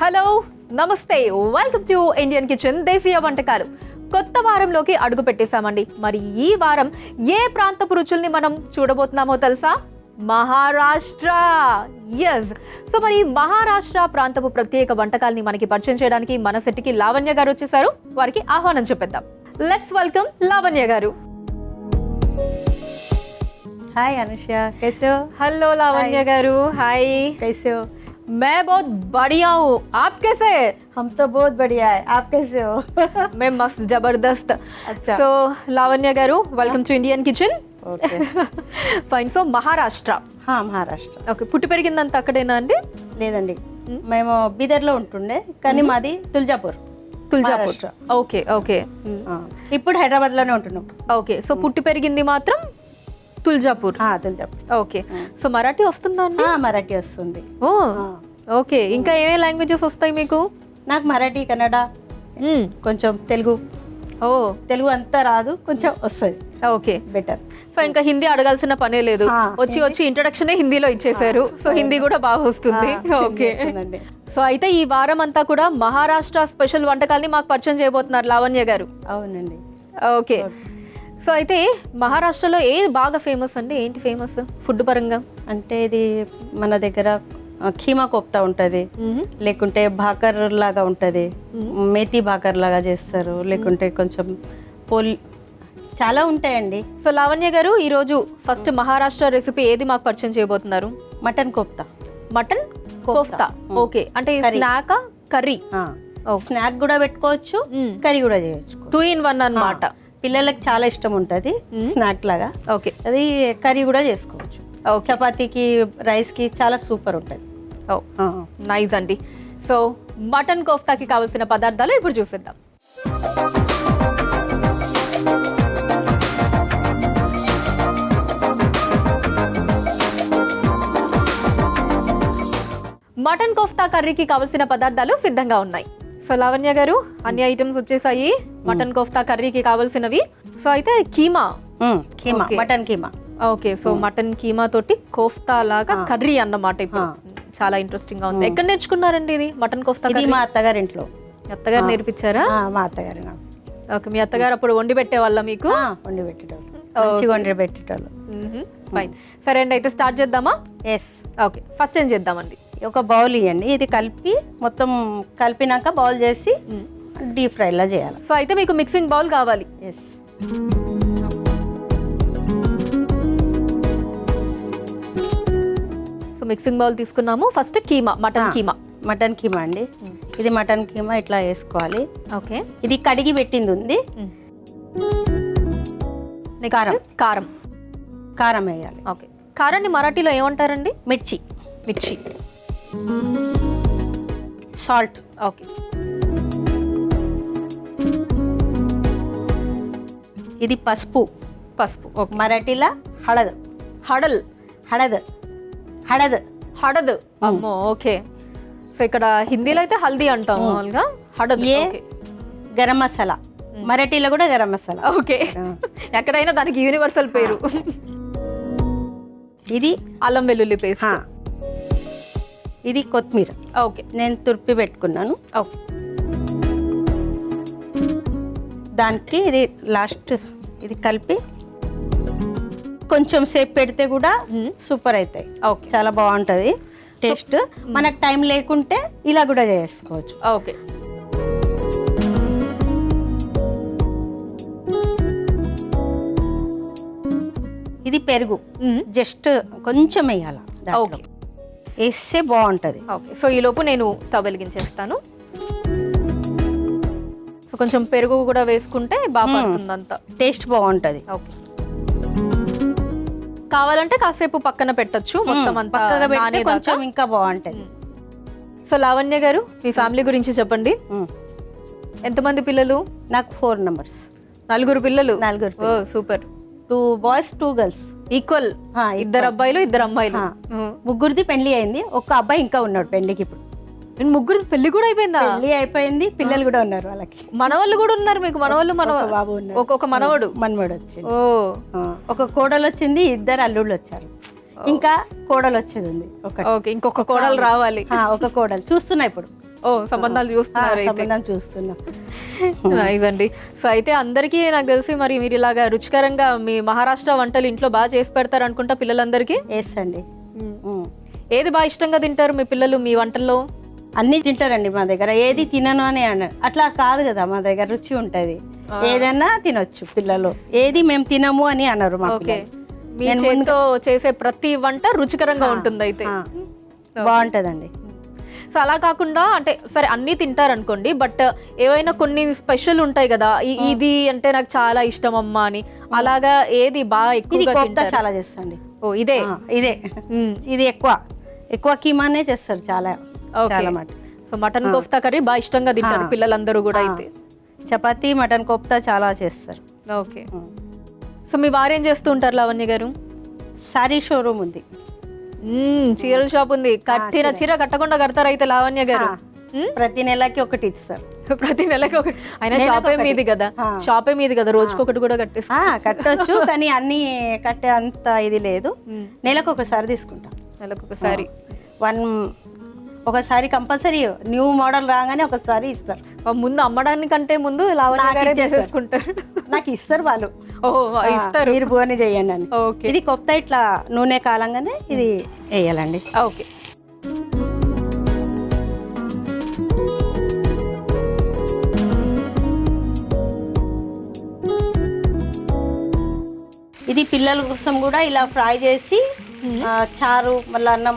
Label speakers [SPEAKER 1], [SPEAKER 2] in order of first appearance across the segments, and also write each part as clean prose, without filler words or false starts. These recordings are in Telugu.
[SPEAKER 1] హలో నమస్తే, వెల్కమ్ టు ఇండియన్ కిచెన్ దేశీయ వంటకాలు. కొత్త వారంలోకి అడుగు పెట్టేశామండి. మరి ఈ వారం ఏ ప్రాంతపు రుచుల్ని మనం చూడబోతున్నామో తెలుసా? మహారాష్ట్ర. ఎస్. సో మరి మహారాష్ట్ర ప్రాంతపు ప్రత్యేక వంటకాలని మనకి పరిచయం చేయడానికి మన సెట్కి లావణ్య గారు వచ్చేసారు. వారికి ఆహ్వానం చెప్పేద్దాం. లెట్స్ వెల్కమ్ లావణ్య గారు.
[SPEAKER 2] हाय अनुष्या, कैसे हो?
[SPEAKER 1] हेलो लावण्य गारू. हाय,
[SPEAKER 2] कैसे हो?
[SPEAKER 1] मैं बहुत बढ़िया हूँ. आप कैसे?
[SPEAKER 2] हम तो बहुत बढ़िया है. आप कैसे हो?
[SPEAKER 1] मैं मस्त जबरदस्त.
[SPEAKER 2] अच्छा.
[SPEAKER 1] So Lavanya garu, welcome to Indian kitchen.
[SPEAKER 2] Okay.
[SPEAKER 1] Fine. So Maharashtra.
[SPEAKER 2] Maharashtra.
[SPEAKER 1] Okay. పుట్టి పెరిగిందంత అక్కడేనా అండి?
[SPEAKER 2] లేదండి, మేము బీదర్లో ఉంటుండే, కానీ మాది తుల్జాపూర్.
[SPEAKER 1] తుల్జాపూర్. Okay okay.
[SPEAKER 2] ఇప్పుడు హైదరాబాద్లోనే ఉంటున్నాం.
[SPEAKER 1] ఓకే. సో పుట్టి పెరిగింది మాత్రం తుల్జాపూర్.
[SPEAKER 2] తుల్జాపూర్.
[SPEAKER 1] ఓకే. సో మరాఠీ వస్తుందా అండి?
[SPEAKER 2] మరాఠీ వస్తుంది.
[SPEAKER 1] ఓ ఓకే. ఇంకా ఏమేమి లాంగ్వేజెస్ వస్తాయి మీకు?
[SPEAKER 2] నాకు మరాఠీ, కన్నడ, కొంచెం తెలుగు.
[SPEAKER 1] ఓ,
[SPEAKER 2] తెలుగు అంతా రాదు, కొంచెం వస్తుంది.
[SPEAKER 1] Okay,
[SPEAKER 2] better.
[SPEAKER 1] సో ఇంకా హిందీ అడగాల్సిన పనే లేదు. వచ్చి ఇంట్రొడక్షన్ హిందీలో ఇచ్చేసారు. సో హిందీ కూడా బాగా వస్తుంది. ఓకే. సో అయితే ఈ వారం అంతా కూడా మహారాష్ట్ర స్పెషల్ వంటకాల్ని మాకు పరిచయం చేయబోతున్నారు లావణ్య గారు.
[SPEAKER 2] అవునండి.
[SPEAKER 1] ఓకే. సో అయితే మహారాష్ట్రలో ఏది బాగా ఫేమస్ అండి? ఏంటి ఫేమస్ ఫుడ్ పరంగా?
[SPEAKER 2] అంటే ఇది మన దగ్గర ఖీమా కోఫ్తా ఉంటుంది, లేకుంటే భాకర్ లాగా ఉంటుంది, మేతి భాకర్ లాగా చేస్తారు, లేకుంటే కొంచెం చాలా ఉంటాయండి.
[SPEAKER 1] సో లావణ్య గారు, ఈరోజు ఫస్ట్ మహారాష్ట్ర రెసిపీ ఏది మాకు పరిచయం చేయబోతున్నారు?
[SPEAKER 2] Mutton kofta.
[SPEAKER 1] Mutton kofta. Okay. అంటే స్నాక్ కర్రీ?
[SPEAKER 2] స్నాక్ కూడా పెట్టుకోవచ్చు, కర్రీ కూడా చేయొచ్చు.
[SPEAKER 1] 2 in 1 అన్నమాట.
[SPEAKER 2] పిల్లలకి చాలా ఇష్టం ఉంటుంది స్నాక్ లాగా.
[SPEAKER 1] ఓకే.
[SPEAKER 2] అది కర్రీ కూడా చేసుకోవచ్చు. చపాతీకి, రైస్ కి చాలా సూపర్ ఉంటుంది.
[SPEAKER 1] నైస్ అండి. సో మటన్ కోఫ్తాకి కావాల్సిన పదార్థాలు ఇప్పుడు చూసేద్దాం. మటన్ కోఫ్తా కర్రీకి కావాల్సిన పదార్థాలు సిద్ధంగా ఉన్నాయి. సో లావణ్య గారు, అన్ని ఐటమ్స్ వచ్చేసాయి మటన్ కోఫ్తా కర్రీకి కావాల్సినవి. సో అయితే keema.
[SPEAKER 2] Mutton keema.
[SPEAKER 1] Okay. So mutton keema తోటి కోఫ్తా లాగా కర్రీ అన్నమాట. ఇప్పుడు చాలా ఇంట్రెస్టింగ్ గా ఉంది. ఎక్కడ నేర్చుకున్నారండి ఇది మటన్ కోఫ్తా కర్రీ?
[SPEAKER 2] మా అత్తగారి ఇంట్లో.
[SPEAKER 1] అత్తగారు నేర్పించారా?
[SPEAKER 2] మా అత్తగారు.
[SPEAKER 1] ఓకే. మీ అత్తగారు అప్పుడు వండి పెట్టే వాళ్ళ మీకు?
[SPEAKER 2] వండి పెట్టేటోళ్ళు, వండి పెట్టేటోళ్ళు.
[SPEAKER 1] ఫైన్. సరే అండి, అయితే స్టార్ట్ చేద్దామా?
[SPEAKER 2] ఎస్.
[SPEAKER 1] ఓకే. ఫస్ట్ ఏం చేద్దామండి?
[SPEAKER 2] ఒక బౌల్ ఇవ్వండి. ఇది కలిపి మొత్తం కలిపినాక బౌల్ చేసి డీప్ ఫ్రైలా చేయాలి.
[SPEAKER 1] సో అయితే మీకు మిక్సింగ్ బౌల్ కావాలి.
[SPEAKER 2] ఎస్.
[SPEAKER 1] సో మిక్సింగ్ బౌల్ తీసుకున్నాము. First keema, mutton keema.
[SPEAKER 2] Mutton keema అండి. ఇది మటన్ కీమా ఇట్లా వేసుకోవాలి.
[SPEAKER 1] ఓకే.
[SPEAKER 2] ఇది కడిగి పెట్టింది ఉంది.
[SPEAKER 1] కారం. కారం.
[SPEAKER 2] కారం వేయాలి.
[SPEAKER 1] ఓకే. కారాన్ని మరాఠీలో ఏమంటారండి?
[SPEAKER 2] మిర్చి.
[SPEAKER 1] మిర్చి.
[SPEAKER 2] సాల్ట్.
[SPEAKER 1] ఓకే.
[SPEAKER 2] ఇది పసుపు.
[SPEAKER 1] పసుపు. ఓకే.
[SPEAKER 2] మరాఠీలా హళద్.
[SPEAKER 1] హడల్.
[SPEAKER 2] హళద్. హళద్.
[SPEAKER 1] హడద్. అమ్మో. ఓకే. సో ఇక్కడ హిందీలో అయితే హల్దీ అంటాం మామూలుగా. హడద్. ఓకే.
[SPEAKER 2] గరం మసాలా. మరాఠీలో కూడా గరం మసాలా.
[SPEAKER 1] ఓకే. ఎక్కడైనా దానికి యూనివర్సల్ పేరు.
[SPEAKER 2] ఇది
[SPEAKER 1] అల్లం వెల్లుల్లి పేస్ట్.
[SPEAKER 2] ఇది కొత్తిమీర.
[SPEAKER 1] ఓకే.
[SPEAKER 2] నేను తుర్పి పెట్టుకున్నాను.
[SPEAKER 1] ఓకే.
[SPEAKER 2] దానికి ఇది లాస్ట్ ఇది కలిపి కొంచెం సేపు పెడితే కూడా సూపర్ అవుతాయి.
[SPEAKER 1] ఓకే.
[SPEAKER 2] చాలా బాగుంటుంది టేస్ట్. మనకు టైం లేకుంటే ఇలా కూడా చేసుకోవచ్చు.
[SPEAKER 1] ఓకే.
[SPEAKER 2] ఇది పెరుగు జస్ట్ కొంచెం వేయాలి, వేస్తే బాగుంటుంది.
[SPEAKER 1] ఓకే. సో ఈ లోపు నేను స్టవ్ వెలిగించేస్తాను. సో కొంచెం పెరుగు కూడా వేసుకుంటే బాగా పడుతుంది, అంతా
[SPEAKER 2] టేస్ట్ బాగుంటుంది.
[SPEAKER 1] ఓకే. కావాలంటే కాసేపు పక్కన పెట్టొచ్చు, మొత్తం అంతా
[SPEAKER 2] కొంచెం ఇంకా బాగుంటుంది.
[SPEAKER 1] సో లావణ్య గారు, మీ ఫ్యామిలీ గురించి చెప్పండి. ఎంతమంది పిల్లలు?
[SPEAKER 2] నాకు 4 members.
[SPEAKER 1] 4 పిల్లలు.
[SPEAKER 2] 4.
[SPEAKER 1] ఓ సూపర్.
[SPEAKER 2] 2 boys 2 girls.
[SPEAKER 1] ఈక్వల్. 2 అబ్బాయిలు 2 అమ్మాయిలు.
[SPEAKER 2] ముగ్గురిది పెళ్లి అయింది, ఒక్క అబ్బాయి ఇంకా ఉన్నాడు పెళ్లికి. ఇప్పుడు
[SPEAKER 1] ముగ్గురు పెళ్లి కూడా అయిపోయిందా?
[SPEAKER 2] పెళ్లి అయిపోయింది, పిల్లలు కూడా ఉన్నారు వాళ్ళకి.
[SPEAKER 1] మనవాళ్ళు కూడా ఉన్నారు మీకు? మనవాళ్ళు
[SPEAKER 2] బాబు ఉన్నారు,
[SPEAKER 1] ఒక్కొక్క మనవడు.
[SPEAKER 2] మనవడు వచ్చింది. ఒక కోడలు వచ్చింది, 2 అల్లుళ్ళు వచ్చారు. ఇంకా కోడలు వచ్చేది ఉంది.
[SPEAKER 1] ఇంకొక కోడలు రావాలి.
[SPEAKER 2] ఒక కోడలు చూస్తున్నా ఇప్పుడు.
[SPEAKER 1] ఓ సంబంధాలు చూస్తున్నారు అయితే.
[SPEAKER 2] సంబంధం చూస్తున్నాం.
[SPEAKER 1] నైస్ అండి. సో అయితే అందరికీ నాకు తెలిసి మరి మీరు ఇలాగా రుచికరంగా మీ మహారాష్ట్ర వంటలు ఇంట్లో బాగా చేసి పెడతారు అనుకుంటా పిల్లలందరికీ.
[SPEAKER 2] ఎస్ అండి.
[SPEAKER 1] ఏది బాగా ఇష్టంగా తింటారు మీ పిల్లలు మీ వంటల్లో?
[SPEAKER 2] అన్ని తింటారండి మా దగ్గర. ఏది తినను అని అట్లా కాదు కదా, మా దగ్గర రుచి ఉంటది, ఏదైనా తినొచ్చు పిల్లలు. ఏది మేము తినము అని అన్నారు మా
[SPEAKER 1] ఓకే.
[SPEAKER 2] పిల్లలు.
[SPEAKER 1] మీ చేతితో చేసే ప్రతి వంట రుచికరంగా ఉంటుంది అయితే.
[SPEAKER 2] బాగుంటదండి.
[SPEAKER 1] సో అలా కాకుండా అంటే సరే అన్నీ తింటారు అనుకోండి, బట్ ఏవైనా కొన్ని స్పెషల్ ఉంటాయి కదా, ఇది అంటే నాకు చాలా ఇష్టం అమ్మా అని, అలాగా ఏది బాగా
[SPEAKER 2] ఇది
[SPEAKER 1] ఎక్కువగా
[SPEAKER 2] కోఫ్తా
[SPEAKER 1] తింటారు?
[SPEAKER 2] చాలా చేస్తాండి.
[SPEAKER 1] ఓ ఇదే
[SPEAKER 2] ఇదే ఇది ఎక్కువ కీమానే చేస్తారు చాలా చాలా మాట.
[SPEAKER 1] సో మటన్ కోఫ్తా కర్రీ బాగా ఇష్టంగా తింటారు పిల్లలందరూ కూడా అయితే.
[SPEAKER 2] చపాతీ మటన్ కోఫ్తా చాలా చేస్తారు.
[SPEAKER 1] ఓకే. సో మీ వారు ఏం చేస్తూ ఉంటారు లావణ్య గారు?
[SPEAKER 2] సారీ షోరూమ్ ఉంది.
[SPEAKER 1] చీరల షాప్ ఉంది. కట్టిన చీర కట్టకుండా కడతారు అయితే లావణ్య గారు?
[SPEAKER 2] ప్రతి నెలకి ఒకటి ఇస్తారు.
[SPEAKER 1] ప్రతి నెలకి ఒకటి. అయినా షాపే మీది కదా, షాపే మీది కదా, రోజుకొకటి కూడా కట్టేస్తా.
[SPEAKER 2] కట్టొచ్చు కానీ అన్ని కట్టే అంత ఇది లేదు. నెలకు ఒకసారి తీసుకుంటాం.
[SPEAKER 1] నెలకు ఒకసారి
[SPEAKER 2] ఒకసారి కంపల్సరీ న్యూ మోడల్ రాగానే ఒకసారి ఇస్తారు.
[SPEAKER 1] ముందు అమ్మడానికంటే ముందు లావణ్య గారే చేసేసుకుంటారు.
[SPEAKER 2] నాకు ఇస్తారు వాళ్ళు.
[SPEAKER 1] ఇస్తారు,
[SPEAKER 2] మీరు బోని చేయండి అని.
[SPEAKER 1] ఓకే.
[SPEAKER 2] ఇది కొత్త ఇట్లా నూనె కాలంగానే ఇది వేయాలండి.
[SPEAKER 1] ఓకే.
[SPEAKER 2] ఇది పిల్లల కోసం కూడా ఇలా ఫ్రై చేసి చారు మళ్ళీ అన్నం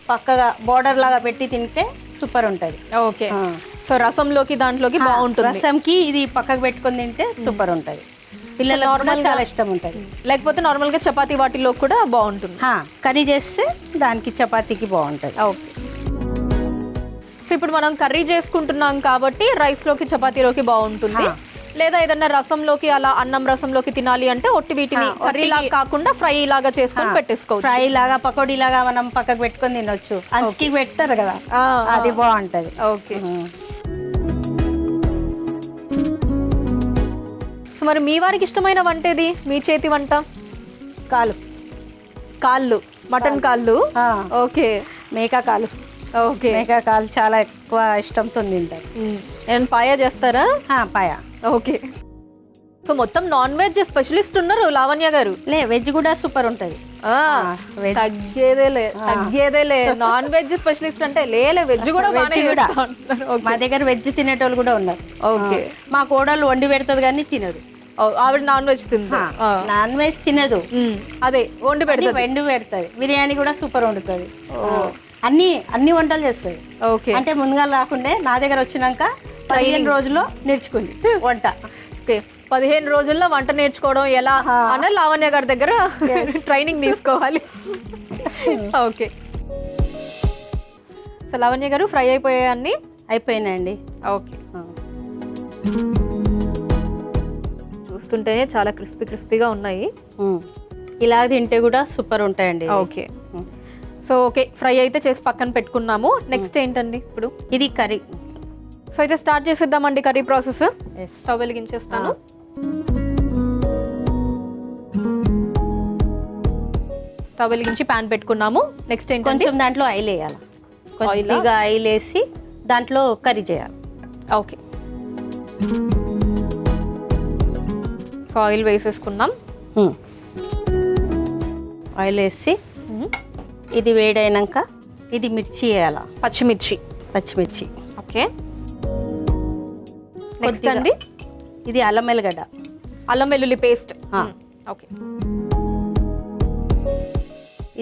[SPEAKER 2] పక్కగా బోర్డర్ లాగా పెట్టి తింటే సూపర్ ఉంటుంది.
[SPEAKER 1] ఓకే. సో రసంలోకి దాంట్లోకి బాగుంటుంది.
[SPEAKER 2] రసంకి ఇది పక్కకు పెట్టుకొని తింటే సూపర్ ఉంటుంది. పిల్లలు నార్మల్ చాలా ఇష్టం ఉంటుంది.
[SPEAKER 1] లేకపోతే నార్మల్గా చపాతీ వాటిలో కూడా బాగుంటుంది.
[SPEAKER 2] కర్రీ చేస్తే దానికి చపాతీకి బాగుంటుంది.
[SPEAKER 1] ఓకే. సో ఇప్పుడు మనం కర్రీ చేసుకుంటున్నాం కాబట్టి రైస్లోకి చపాతీలోకి బాగుంటుంది. లేదా ఏదన్నా రసంలోకి అలా అన్నం రసంలోకి తినాలి అంటే ఒట్టి వీటిని కర్రీ లాగా కాకుండా ఫ్రై లాగా చేసుకొని పెట్టేసుకోవచ్చు.
[SPEAKER 2] ఫ్రై లాగా పకోడీ లాగా మనం పక్కకు పెట్టుకొని తినొచ్చు. అంచుకి పెడతారు కదా, అది బాగుంటది.
[SPEAKER 1] ఓకే. మరి మీ వారికి ఇష్టమైన వంట ఏది? మీ చేతి వంట? కాళ్ళు, మటన్ కాళ్ళు. ఓకే.
[SPEAKER 2] మేక కాలు.
[SPEAKER 1] ఓకే.
[SPEAKER 2] మేక కాలు చాలా ఎక్కువ ఇష్టంతో తింటారు.
[SPEAKER 1] నేను పాయా చేస్తారా?
[SPEAKER 2] పాయా.
[SPEAKER 1] ఓకే. సో మొత్తం నాన్ వెజ్ స్పెషలిస్ట్ ఉన్నారు లావణ్య గారు.
[SPEAKER 2] వెజ్ కూడా సూపర్ ఉంటది.
[SPEAKER 1] తగ్గేదేలే నాన్ వెజ్ స్పెషలిస్ట్ అంటే లేలే వెజ్ కూడా
[SPEAKER 2] మా దగ్గర వెజ్ తినేటోళ్ళు కూడా ఉన్నారు.
[SPEAKER 1] ఓకే.
[SPEAKER 2] మా కోడలు వండి పెడతది కానీ తినదు.
[SPEAKER 1] ఆవిడ నాన్ వెజ్ తింది.
[SPEAKER 2] నాన్ వెజ్ తినదు,
[SPEAKER 1] అదే వండి
[SPEAKER 2] పెడతది. బిర్యానీ కూడా సూపర్ వండుతుంది. అన్ని వంటలు చేస్తుంది.
[SPEAKER 1] ఓకే.
[SPEAKER 2] అంటే ముందుగా రాకుండే నా దగ్గర వచ్చినాక 15 రోజుల్లో నేర్చుకుంది వంట.
[SPEAKER 1] ఓకే. 15 రోజుల్లో వంట నేర్చుకోవడం ఎలా అన్న లావణ్య గారి దగ్గర ట్రైనింగ్ తీసుకోవాలి. ఓకే. సో లావణ్య గారు ఫ్రై అయిపోయాయి?
[SPEAKER 2] అయిపోయినాయండి.
[SPEAKER 1] ఓకే. చూస్తుంటేనే చాలా క్రిస్పీగా ఉన్నాయి.
[SPEAKER 2] ఇలా తింటే కూడా సూపర్ ఉంటాయండి.
[SPEAKER 1] ఓకే. సో ఓకే, ఫ్రై అయితే చేసి పక్కన పెట్టుకున్నాము. నెక్స్ట్ ఏంటండి ఇప్పుడు?
[SPEAKER 2] ఇది కర్రీ.
[SPEAKER 1] సో అయితే స్టార్ట్ చేసేద్దామండి కర్రీ ప్రాసెస్. స్టవ్ వెలిగించేస్తాను. స్టవ్ వెలిగించి ప్యాన్ పెట్టుకున్నాము. నెక్స్ట్ ఏంటి?
[SPEAKER 2] కొంచెం దాంట్లో ఆయిల్ వేయాలి. కొద్దిగా ఆయిల్ వేసి దాంట్లో కర్రీ చేయాలి.
[SPEAKER 1] ఓకే. ఆయిల్ వేసేసుకున్నాం.
[SPEAKER 2] ఆయిల్ వేసి ఇది వేడైనాక ఇది మిర్చి వేయాల. పచ్చిమిర్చి.
[SPEAKER 1] ఓకే. నెక్స్ట్ అండి?
[SPEAKER 2] ఇది అల్లం వెల్లుల్లి
[SPEAKER 1] పేస్ట్. ఓకే.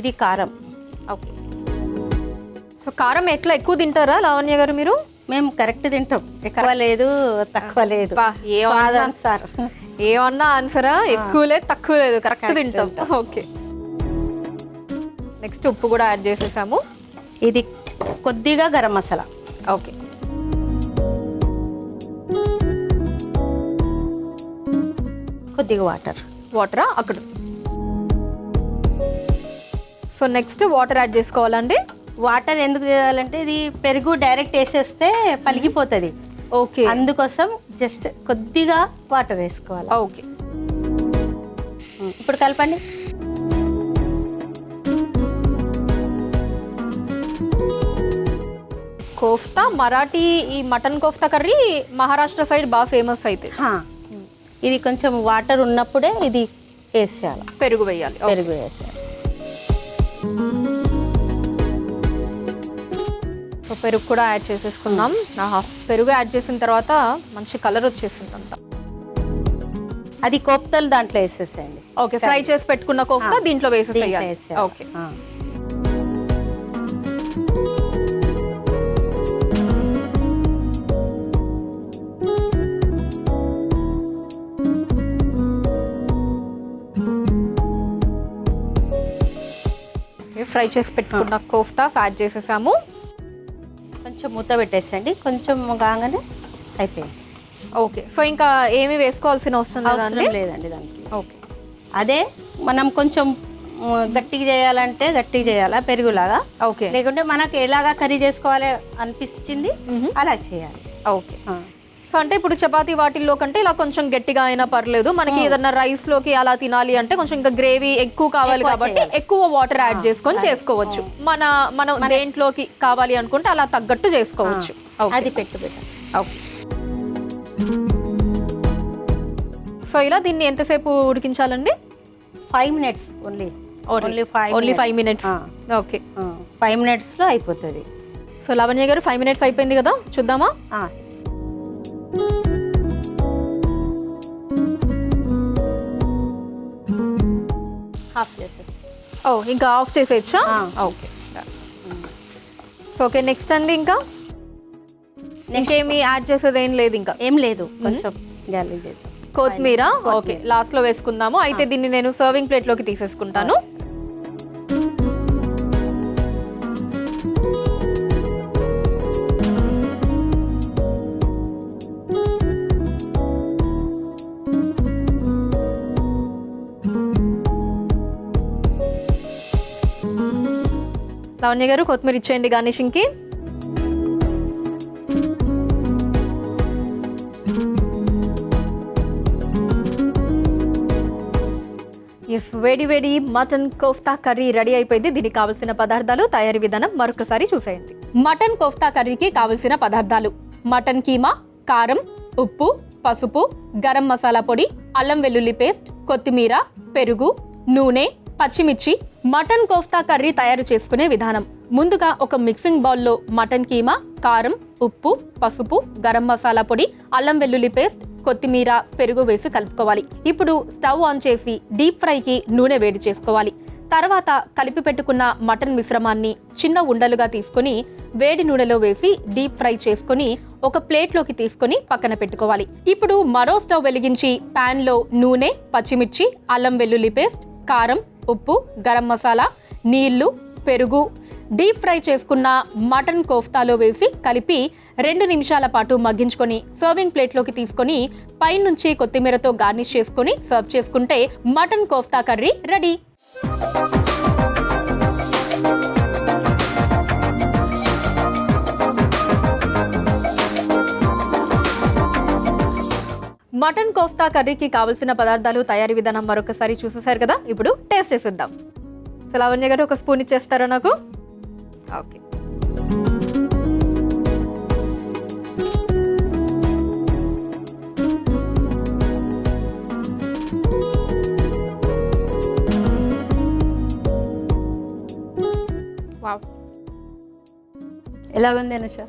[SPEAKER 2] ఇది కారం.
[SPEAKER 1] ఓకే. సో కారం ఎట్లా ఎక్కువ తింటారా లావణ్య గారు మీరు?
[SPEAKER 2] మేము కరెక్ట్ తింటాం, ఎక్కువ లేదు తక్కువ లేదు.
[SPEAKER 1] ఏమన్నా ఆన్సరా? ఎక్కువ లేదు తక్కువ లేదు, కరెక్ట్ తింటాం. ఓకే. నెక్స్ట్ ఉప్పు కూడా యాడ్ చేసేసాము.
[SPEAKER 2] ఇది కొద్దిగా గరం మసాలా.
[SPEAKER 1] ఓకే.
[SPEAKER 2] కొద్దిగా వాటరా
[SPEAKER 1] అక్కడ. సో నెక్స్ట్ వాటర్ యాడ్ చేసుకోవాలండి.
[SPEAKER 2] వాటర్ ఎందుకు చేయాలంటే ఇది పెరుగు డైరెక్ట్ వేసేస్తే పలిగిపోతుంది.
[SPEAKER 1] ఓకే.
[SPEAKER 2] అందుకోసం జస్ట్ కొద్దిగా వాటర్ వేసుకోవాలి.
[SPEAKER 1] ఓకే.
[SPEAKER 2] ఇప్పుడు కలపండి.
[SPEAKER 1] కోఫ్తా మరాఠీ, ఈ mutton kofta curry Maharashtra side బాగా ఫేమస్ అయితే.
[SPEAKER 2] ఇది కొంచెం వాటర్ ఉన్నప్పుడే ఇది వేసేయాలి,
[SPEAKER 1] పెరుగు వేయాలి.
[SPEAKER 2] పెరుగు వేసేయాలి.
[SPEAKER 1] సో పెరుగు కూడా యాడ్ చేసేసుకుందాం. పెరుగు యాడ్ చేసిన తర్వాత మంచి కలర్ వచ్చేసింది అంతా.
[SPEAKER 2] అది కోఫ్తలు దాంట్లో వేసేసేయండి.
[SPEAKER 1] ఓకే, ఫ్రై చేసి పెట్టుకున్న కోఫ్తా దీంట్లో వేసేసేయాలి. ఓకే. ఫ్రై చేసి పెట్టుకున్న కోఫ్తా యాడ్ చేసేసాము.
[SPEAKER 2] కొంచెం మూత పెట్టేసండి, కొంచెం కాగానే అయిపోయింది.
[SPEAKER 1] ఓకే, సో ఇంకా ఏమి వేసుకోవాల్సిన అవసరం
[SPEAKER 2] లేదండి దానికి.
[SPEAKER 1] ఓకే,
[SPEAKER 2] అదే మనం కొంచెం గట్టిగా చేయాలంటే గట్టిగా చేయాలా పెరుగులాగా.
[SPEAKER 1] ఓకే,
[SPEAKER 2] లేకుంటే మనకు ఎలాగా కర్రీ చేసుకోవాలి అనిపించింది అలా చేయాలి.
[SPEAKER 1] ఓకే. సో అంటే ఇప్పుడు చపాతీ వాటిల్లో కంటే ఇలా కొంచెం గట్టిగా అయినా పర్లేదు. మనకి ఏదన్నా రైస్ లోకి అలా తినాలి అంటే కొంచెం ఇంకా గ్రేవీ ఎక్కువ కావాలి కాబట్టి ఎక్కువ వాటర్ యాడ్ చేసుకొని చేసుకోవచ్చు. మనం దేంట్లోకి కావాలి అనుకుంటే అలా తగ్గట్టు చేసుకోవచ్చు.
[SPEAKER 2] అది పెట్టు.
[SPEAKER 1] ఓకే. సో ఇలా దీన్ని ఎంతసేపు ఉడికించాలండి?
[SPEAKER 2] 5 minutes only.
[SPEAKER 1] Only 5 minutes. Okay,
[SPEAKER 2] 5 minutesలో అయిపోతుంది.
[SPEAKER 1] సో లావణ్య గారు 5 minutes అయిపోయింది కదా, చూద్దామా?
[SPEAKER 2] ఆఫ్ చేసేది.
[SPEAKER 1] ఇంకా ఆఫ్ చేసేయచ్చా? ఓకే. సో ఓకే, నెక్స్ట్ అండి ఇంకా ఇంకేమి యాడ్ చేసేది ఏం లేదు? ఇంకా
[SPEAKER 2] ఏం లేదు, కొంచెం గాలి చేద్దాం.
[SPEAKER 1] కొత్తిమీర ఓకే లాస్ట్ లో వేసుకుందాము. అయితే దీన్ని నేను సర్వింగ్ ప్లేట్ లోకి తీసేసుకుంటాను. లావణ్య గారు కొత్తిమీర ఇచ్చేయండి గార్నిషింగ్ కి. వేడి వేడి మటన్ కోఫ్తా కర్రీ రెడీ అయిపోయింది. దీనికి కావలసిన పదార్థాలు, తయారీ విధానం మరొకసారి చూసేయండి. మటన్ కోఫ్తా కర్రీకి కావలసిన పదార్థాలు: మటన్ కీమా, కారం, ఉప్పు, పసుపు, గరం మసాలా పొడి, అల్లం వెల్లుల్లి పేస్ట్, కొత్తిమీర, పెరుగు, నూనె, పచ్చిమిర్చి. మటన్ కోఫ్తా కర్రీ తయారు చేసుకునే విధానం: ముందుగా ఒక మిక్సింగ్ బౌల్లో మటన్ కీమా, కారం, ఉప్పు, పసుపు, గరం మసాలా పొడి, అల్లం వెల్లుల్లి పేస్ట్, కొత్తిమీర, పెరుగు వేసి కలుపుకోవాలి. ఇప్పుడు స్టవ్ ఆన్ చేసి డీప్ ఫ్రైకి నూనె వేడి చేసుకోవాలి. తర్వాత కలిపి పెట్టుకున్న మటన్ మిశ్రమాన్ని చిన్న ఉండలుగా తీసుకొని వేడి నూనెలో వేసి డీప్ ఫ్రై చేసుకొని ఒక ప్లేట్లోకి తీసుకొని పక్కన పెట్టుకోవాలి. ఇప్పుడు మరో స్టవ్ వెలిగించి పాన్ లో నూనె, పచ్చిమిర్చి, అల్లం వెల్లుల్లి పేస్ట్, కారం, ఉప్పు, గరం మసాలా, నీళ్లు, పెరుగు, డీప్ ఫ్రై చేసుకున్న మటన్ కోఫ్తాలో వేసి కలిపి 2 నిమిషాల పాటు మగ్గించుకొని సర్వింగ్ ప్లేట్లోకి తీసుకొని పైనుంచి కొత్తిమీరతో గార్నిష్ చేసుకొని సర్వ్ చేసుకుంటే mutton kofta curry ready. Mutton kofta కర్రీకి కావలసిన పదార్థాలు, తయారీ విధానం మరొకసారి చూసేశారు కదా. ఇప్పుడు టేస్ట్ చేసేద్దాం. లావణ్య గారు ఒక స్పూన్ ఇచ్చేస్తారా నాకు? ఓకే. వావ్,
[SPEAKER 2] ఎలాగుంది అనుష?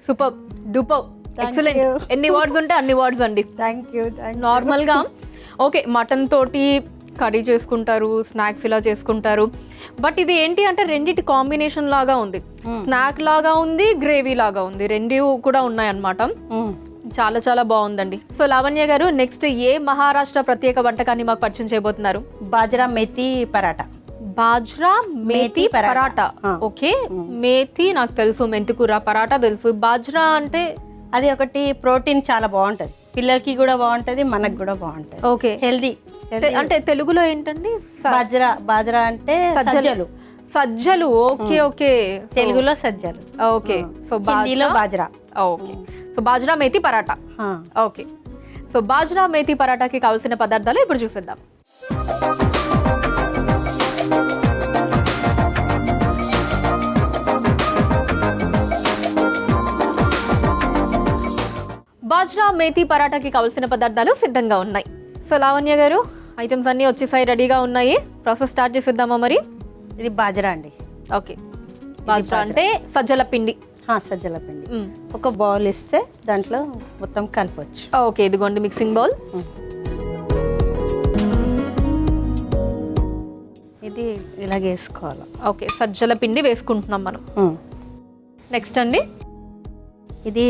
[SPEAKER 1] Super duper excellent. ఎన్ని వర్డ్స్ ఉంటే అన్ని వర్డ్స్ అండి.
[SPEAKER 2] Thank you.
[SPEAKER 1] నార్మల్గా ఓకే మటన్ తోటి కర్రీ చేసుకుంటారు, స్నాక్స్ ఇలా చేసుకుంటారు. బట్ ఇది ఏంటి అంటే రెండిటి కాంబినేషన్ లాగా ఉంది. స్నాక్ లాగా ఉంది, గ్రేవీ లాగా ఉంది, రెండు కూడా ఉన్నాయి అన్నమాట. చాలా చాలా బాగుందండి. సో లావణ్య గారు నెక్స్ట్ ఏ మహారాష్ట్ర ప్రత్యేక వంటకాన్ని మాకు పరిచయం చేయబోతున్నారు?
[SPEAKER 2] బాజ్రా మేతి పరాటా.
[SPEAKER 1] బాజ్రా మేతి పరాటా. ఓకే, మేతి నాకు తెలుసు, మెంతికూర, పరాటా తెలుసు. బాజ్రా అంటే
[SPEAKER 2] అది ఒకటి ప్రోటీన్ చాలా బాగుంటది, పిల్లలకి కూడా బాగుంటది, మనకు కూడా బాగుంటది.
[SPEAKER 1] Okay,
[SPEAKER 2] healthy.
[SPEAKER 1] అంటే తెలుగులో ఏంటండి?
[SPEAKER 2] బాజ్రా. బాజ్రా అంటే సజ్జలు.
[SPEAKER 1] సజ్జలు. ఓకే ఓకే,
[SPEAKER 2] తెలుగులో సజ్జలు.
[SPEAKER 1] ఓకే, సో
[SPEAKER 2] హిందీలో bajra.
[SPEAKER 1] Okay, so bajra methi paratha. Okay, so bajra methi పరాటాకి కావాల్సిన పదార్థాలు ఇప్పుడు చూసేద్దాం. బాజ్రా మేతి పరాటాకి కావాల్సిన పదార్థాలు సిద్ధంగా ఉన్నాయి. సో లావణ్య గారు, ఐటమ్స్ అన్నీ వచ్చేసాయి, రెడీగా ఉన్నాయి. ప్రాసెస్ స్టార్ట్ చేసేద్దామా మరి?
[SPEAKER 2] ఇది బాజరా అండి.
[SPEAKER 1] ఓకే, బాజ్రా అంటే సజ్జల పిండి.
[SPEAKER 2] సజ్జల పిండి. ఒక బౌల్ ఇస్తే దాంట్లో మొత్తం కలపవచ్చు.
[SPEAKER 1] ఓకే, ఇదిగోండి మిక్సింగ్ బౌల్.
[SPEAKER 2] ఇది ఇలాగ వేసుకోవాలి.
[SPEAKER 1] ఓకే, సజ్జల పిండి వేసుకుంటున్నాం మనం. నెక్స్ట్ అండి,
[SPEAKER 2] ఇది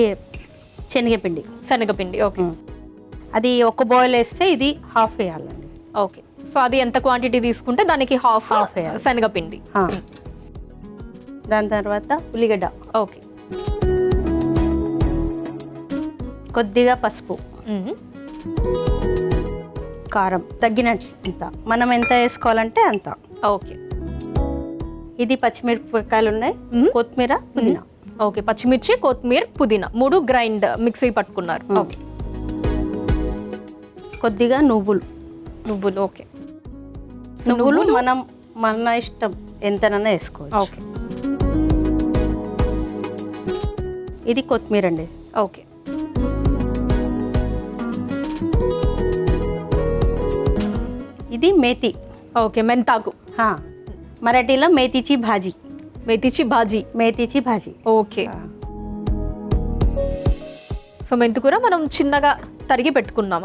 [SPEAKER 2] శనగపిండి.
[SPEAKER 1] శనగపిండి. ఓకే,
[SPEAKER 2] అది ఒక బౌల్ వేస్తే ఇది హాఫ్ వేయాలండి.
[SPEAKER 1] ఓకే, సో అది ఎంత క్వాంటిటీ తీసుకుంటే దానికి హాఫ్
[SPEAKER 2] వేయాలి
[SPEAKER 1] శనగపిండి.
[SPEAKER 2] దాని తర్వాత ఉల్లిగడ్డ.
[SPEAKER 1] ఓకే,
[SPEAKER 2] కొద్దిగా పసుపు, కారం తగ్గినంత, మనం ఎంత వేసుకోవాలంటే అంత.
[SPEAKER 1] ఓకే,
[SPEAKER 2] ఇది పచ్చిమిరపకాయలు ఉన్నాయి, కొత్తిమీర, పుదీనా.
[SPEAKER 1] ఓకే, పచ్చిమిర్చి, కొత్తిమీర, పుదీనా 3 గ్రైండ్ మిక్సీ పట్టుకున్నారు. ఓకే,
[SPEAKER 2] కొద్దిగా నువ్వులు.
[SPEAKER 1] ఓకే,
[SPEAKER 2] నువ్వులు మనం మన ఇష్టం ఎంతనైనా వేసుకోవచ్చు.
[SPEAKER 1] ఓకే,
[SPEAKER 2] ఇది కొత్తిమీర అండి.
[SPEAKER 1] ఓకే,
[SPEAKER 2] ఇది మేతి.
[SPEAKER 1] ఓకే, మెంతాకు.
[SPEAKER 2] మరాఠీలో మేతిచి భాజీ.
[SPEAKER 1] మేతిచి భాజీ. ఓకే, సో మెంతికూర మనం చిన్నగా తరిగి పెట్టుకున్నాం.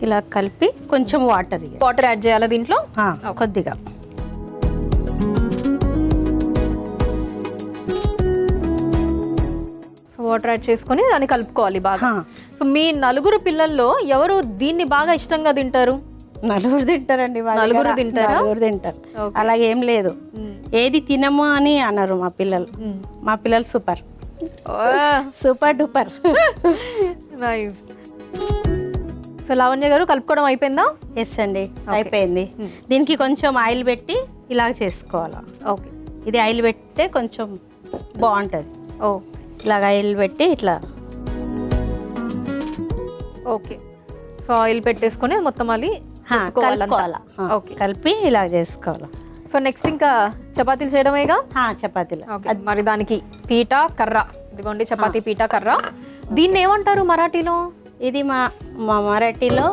[SPEAKER 2] ఇలా కలిపి కొంచెం వాటర్
[SPEAKER 1] యాడ్ చేయాలా దీంట్లో?
[SPEAKER 2] కొద్దిగా.
[SPEAKER 1] వాటర్ యాడ్ చేసుకొని దాన్ని కలుపుకోవాలి బాగా. సో మీ 4 పిల్లల్లో ఎవరు దీన్ని బాగా ఇష్టంగా తింటారు?
[SPEAKER 2] 4 తింటారండి.
[SPEAKER 1] 4 తింటారా?
[SPEAKER 2] 4 తింటారు. అలాగే ఏం లేదు, ఏది తినము అని అన్నారు మా పిల్లలు. మా పిల్లలు super duper.
[SPEAKER 1] Nice. So Lavanya గారు, కలుపుకోవడం అయిపోయిందా?
[SPEAKER 2] ఎస్ అండి, అయిపోయింది. దీనికి కొంచెం ఆయిల్ పెట్టి ఇలా చేసుకోవాలి.
[SPEAKER 1] ఓకే,
[SPEAKER 2] ఇది ఆయిల్ పెడితే కొంచెం బాగుంటుంది. ఇలాగ ఆయిల్ పెట్టి ఇట్లా.
[SPEAKER 1] ఓకే, సో ఆయిల్ పెట్టేసుకొని మొత్తం అది
[SPEAKER 2] కలిపి ఇలా చేసుకోవాలి.
[SPEAKER 1] సో నెక్స్ట్ ఇంకా చపాతీలు చేయడమేగా?
[SPEAKER 2] చపాతీలు.
[SPEAKER 1] మరి దానికి పీట కర్ర, ఇదిగోండి చపాతీ పీట కర్ర. దీన్ని ఏమంటారు మరాఠీలో?
[SPEAKER 2] ఇది మా మరాఠీలో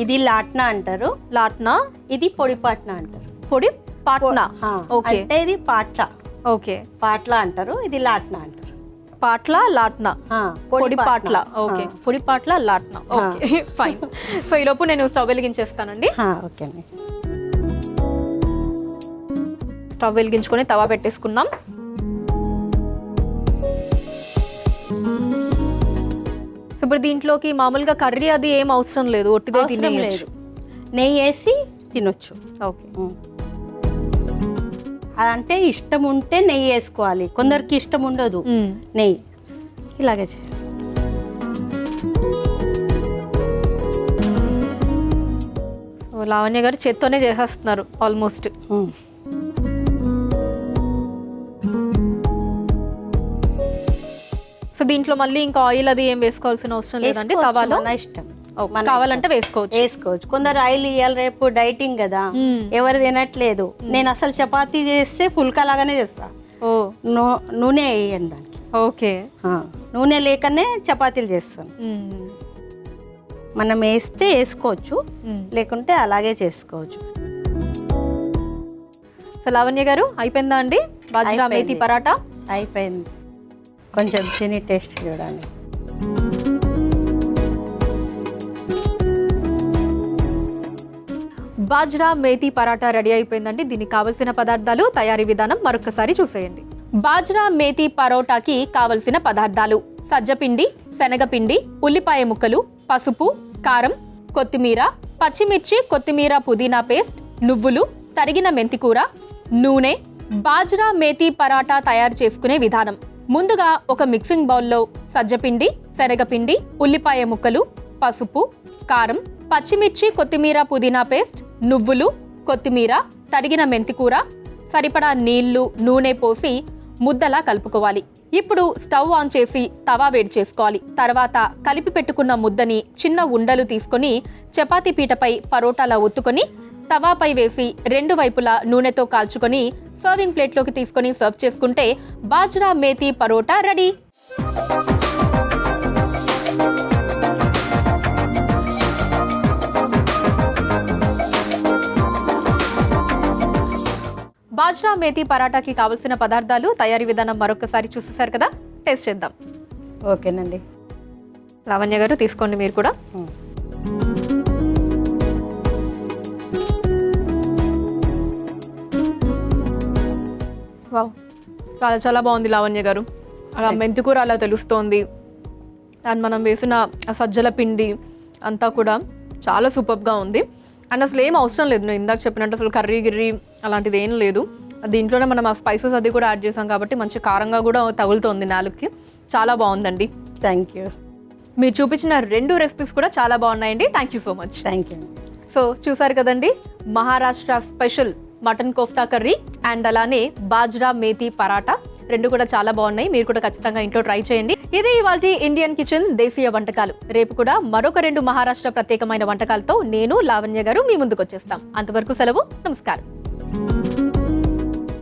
[SPEAKER 2] ఇది లాట్నా అంటారు.
[SPEAKER 1] లాట్నా.
[SPEAKER 2] ఇది పొడి పాట్నా అంటారు.
[SPEAKER 1] పొడి పాట్నా. ఓకే,
[SPEAKER 2] అంటే ఇది పాట్ల.
[SPEAKER 1] ఓకే,
[SPEAKER 2] పాట్ల అంటారు, ఇది లాట్నా అంటారు.
[SPEAKER 1] పాట్ల, లాట్నా, పొడి పాట్ల. ఓకే, పొడి పాట్ల, లాట్నా. Okay, fine. సో ఈలోపు నేను స్టవ్ వెలిగించేస్తానండి.
[SPEAKER 2] ఓకే అండి.
[SPEAKER 1] స్టవ్ వెలిగించుకొని తవా పెట్టేసుకున్నాం. ఇప్పుడు దీంట్లోకి మామూలుగా కర్రీ అది ఏం అవసరం లేదు, ఒట్టిదే తినేయచ్చు.
[SPEAKER 2] నెయ్యి వేసి తినొచ్చు.
[SPEAKER 1] ఓకే,
[SPEAKER 2] అంటే ఇష్టం ఉంటే నెయ్యి వేసుకోవాలి, కొందరికి ఇష్టం ఉండదు నెయ్యి. ఇలాగే చేయాలి.
[SPEAKER 1] లావణ్య గారు చేత్తోనే చేసేస్తున్నారు ఆల్మోస్ట్. సో దీంట్లో మళ్ళీ ఇంకా ఆయిల్ అది ఏం వేసుకోవాల్సిన అవసరం లేదండి. తవాలో
[SPEAKER 2] ఇష్టం,
[SPEAKER 1] కావాలంటే వేసుకోవచ్చు.
[SPEAKER 2] కొందరు ఆయిల్ ఇవ్వాలి, రేపు డైటింగ్ కదా, ఎవరు తినట్లేదు. నేను అసలు చపాతీ చేస్తే పుల్కా లాగానే చేస్తా. నూనె వేయను దానికి.
[SPEAKER 1] ఓకే,
[SPEAKER 2] నూనె లేకనే చపాతీలు చేస్తాను. మనం వేస్తే వేసుకోవచ్చు, లేకుంటే అలాగే చేసుకోవచ్చు.
[SPEAKER 1] సో లావణ్య గారు, అయిపోయిందా అండి బాజ్రా మేతి పరాటా?
[SPEAKER 2] అయిపోయింది. కొంచెం చిన్ని టేస్ట్ చూడండి.
[SPEAKER 1] బాజ్రా మేతి పరాటా రెడీ అయిపోయిందండి. దీనికి కావలసిన పదార్థాలు, తయారీ విధానం మరొకసారి చూసేయండి. బాజ్రా మేతి పరోటాకి కావలసిన పదార్థాలు: సజ్జపిండి, శనగపిండి, ఉల్లిపాయ ముక్కలు, పసుపు, కారం, కొత్తిమీర, పచ్చిమిర్చి, కొత్తిమీర, పుదీనా పేస్ట్, నువ్వులు, తరిగిన మెంతికూర, నూనె. బాజ్రా మేతి పరాటా తయారు చేసుకునే విధానం: ముందుగా ఒక మిక్సింగ్ బౌల్లో సజ్జపిండి, శనగపిండి, ఉల్లిపాయ ముక్కలు, పసుపు, కారం, పచ్చిమిర్చి, కొత్తిమీర, పుదీనా పేస్ట్, నువ్వులు, కొత్తిమీర, తరిగిన మెంతికూర, సరిపడా నీళ్లు, నూనె పోసి ముద్దలా కలుపుకోవాలి. ఇప్పుడు స్టవ్ ఆన్ చేసి తవా వేడి చేసుకోవాలి. తర్వాత కలిపి పెట్టుకున్న ముద్దని చిన్న ఉండలు తీసుకొని చపాతీ పీటపై పరోటాలా ఒత్తుకొని తవాపై వేసి 2 వైపులా నూనెతో కాల్చుకొని సర్వింగ్ ప్లేట్లోకి తీసుకొని సర్వ్ చేసుకుంటే బాజ్రా మేతి పరోటా రెడీ. బాజ్రా మేతి పరాటాకి కావలసిన పదార్థాలు, తయారీ విధానం మరొకసారి చూసేశారు కదా, టేస్ట్ చేద్దాం.
[SPEAKER 2] ఓకేనండి.
[SPEAKER 1] లావణ్య గారు తీసుకోండి మీరు కూడా. వావ్, చాలా చాలా బాగుంది లావణ్య గారు. అలా మెంతికూర అలా తెలుస్తోంది, అండ్ మనం వేసిన ఆ సజ్జల పిండి అంతా కూడా చాలా సూపర్గా ఉంది. అండ్ అసలు ఏం అవసరం లేదు, నేను ఇందాక చెప్పినట్టు అసలు కర్రీ గిర్రీ అలాంటిది ఏం లేదు. దీంట్లోనే మనం ఆ స్పైసెస్ అది కూడా యాడ్ చేసాం కాబట్టి మంచి కారంగా కూడా తగులుతోంది నాలుగుకి. చాలా బాగుందండి.
[SPEAKER 2] Thank you.
[SPEAKER 1] మీరు చూపించిన 2 రెసిపీస్ కూడా చాలా బాగున్నాయండి. Thank you so much.
[SPEAKER 2] Thank you.
[SPEAKER 1] So చూసారు కదండి, Maharashtra special mutton kofta curry and అలానే బాజ్రా మేతి పరాటా 2 కూడా చాలా బాగున్నాయి. మీరు కూడా ఖచ్చితంగా ఇంట్లో ట్రై చేయండి. ఇది ఇవాల్టి ఇండియన్ కిచెన్ దేశీయ వంటకాలు. రేపు కూడా మరొక 2 మహారాష్ట్ర ప్రత్యేకమైన వంటకాలతో నేను లావణ్య గారు మీ ముందుకు వచ్చేస్తాం. అంతవరకు సెలవు, నమస్కారం.